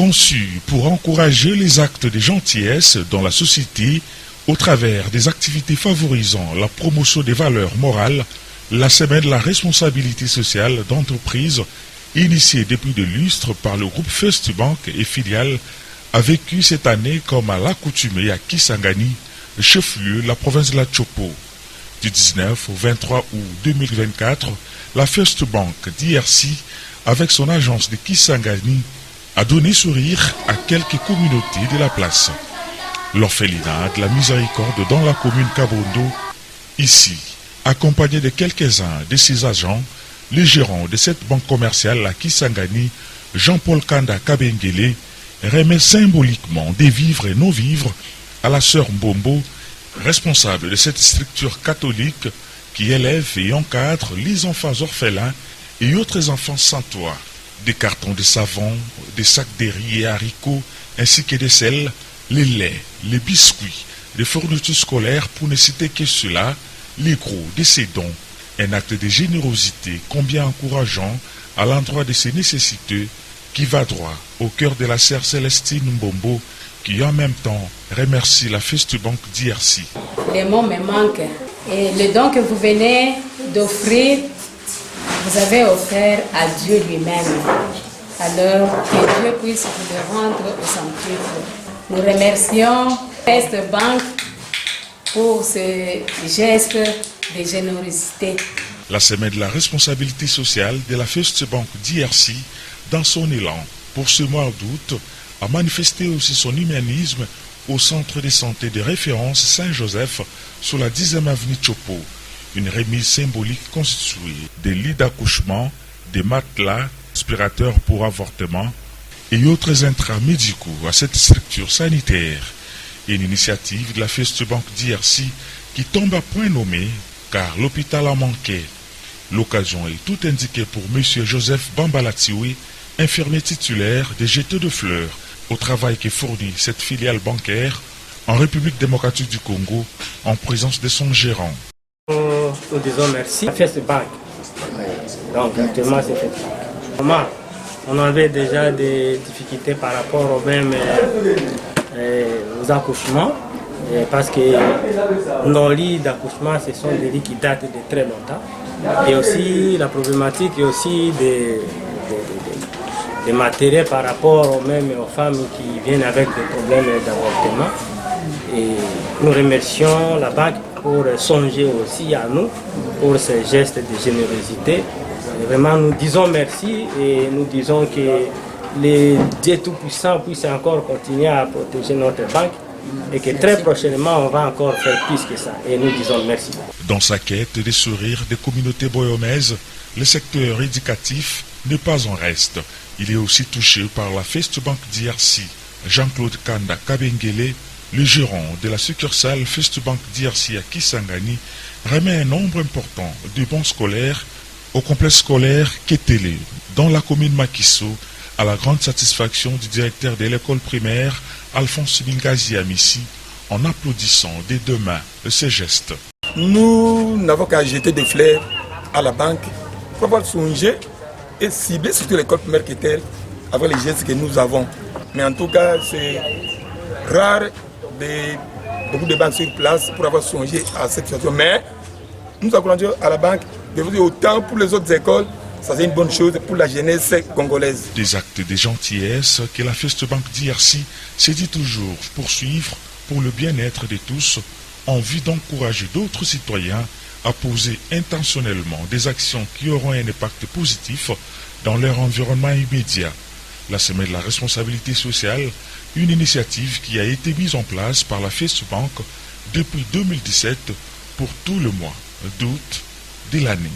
Conçue pour encourager les actes de gentillesse dans la société au travers des activités favorisant la promotion des valeurs morales, la semaine de la responsabilité sociale d'entreprise, initiée depuis de lustres par le groupe First Bank et filiales, a vécu cette année comme à l'accoutumée à Kisangani, chef-lieu de la province de la Chopo. Du 19 au 23 août 2024, la First Bank d'IRC, avec son agence de Kisangani, a donné sourire à quelques communautés de la place. L'orphelinat de la miséricorde dans la commune Kabondo, ici, accompagné de quelques-uns de ses agents, le gérant de cette banque commerciale à Kisangani, Jean-Paul Kanda Kabengele, remet symboliquement des vivres et non-vivres à la sœur Mbombo, responsable de cette structure catholique qui élève et encadre les enfants orphelins et autres enfants sans toit. Des cartons de savon, des sacs de riz et haricots, ainsi que des sels, les laits, les biscuits, des fournitures scolaires pour ne citer que cela, les gros de ces dons, un acte de générosité combien encourageant à l'endroit de ces nécessiteux qui va droit au cœur de la sœur Célestine Mbombo qui en même temps remercie la First Bank d'IRC. Les mots me manquent et le don que vous venez d'offrir, vous avez offert à Dieu lui-même. Alors que Dieu puisse vous le rendre au centuple. Nous remercions First Bank pour ce geste de générosité. La semaine de la responsabilité sociale de la First Bank d'IRC, dans son élan pour ce mois d'août, a manifesté aussi son humanisme au centre de santé de référence Saint-Joseph sur la 10e avenue Chopo. Une remise symbolique constituée des lits d'accouchement, des matelas, aspirateurs pour avortement et autres intramédicaux à cette structure sanitaire. Une initiative de la First Bank d'IRC qui tombe à point nommé car l'hôpital en manquait. L'occasion est tout indiquée pour M. Joseph Bambalatiwe, infirmier titulaire des Jeteux de Fleurs, au travail que fournit cette filiale bancaire en République démocratique du Congo en présence de son gérant. Nous disons merci à First Bank. Donc actuellement c'est First Bank. On avait déjà des difficultés par rapport aux mêmes aux accouchements, parce que nos lits d'accouchement ce sont des lits qui datent de très longtemps. Et aussi la problématique est aussi des matériels par rapport aux femmes qui viennent avec des problèmes d'avortement. Et nous remercions la banque pour songer aussi à nous, pour ce geste de générosité. Et vraiment, nous disons merci et nous disons que les Dieu Tout-Puissant puisse encore continuer à protéger notre banque et que très prochainement, on va encore faire plus que ça. Et nous disons merci. Dans sa quête des sourires des communautés boyomaises, le secteur éducatif n'est pas en reste. Il est aussi touché par la First Bank d'IRC. Jean-Claude Kanda Kabengele, le gérant de la succursale First Bank d'IRC à Kisangani, remet un nombre important de bons scolaires au complexe scolaire Ketele, dans la commune Makiso, à la grande satisfaction du directeur de l'école primaire Alphonse Mingazi Amissi, en applaudissant des deux mains ces gestes. Nous n'avons qu'à jeter des fleurs à la banque pour avoir songé et cibler surtout l'école primaire Ketele avec les gestes que nous avons. Mais en tout cas, c'est rare beaucoup de banques sur place pour avoir songé à cette situation. Mais nous encourageons à la banque de vous dire autant pour les autres écoles, ça c'est une bonne chose pour la jeunesse congolaise. Des actes de gentillesse que la First Bank d'IRC s'est dit toujours poursuivre pour le bien-être de tous, en vue d'encourager d'autres citoyens à poser intentionnellement des actions qui auront un impact positif dans leur environnement immédiat. La semaine de la responsabilité sociale, une initiative qui a été mise en place par la First Bank depuis 2017 pour tout le mois d'août de l'année.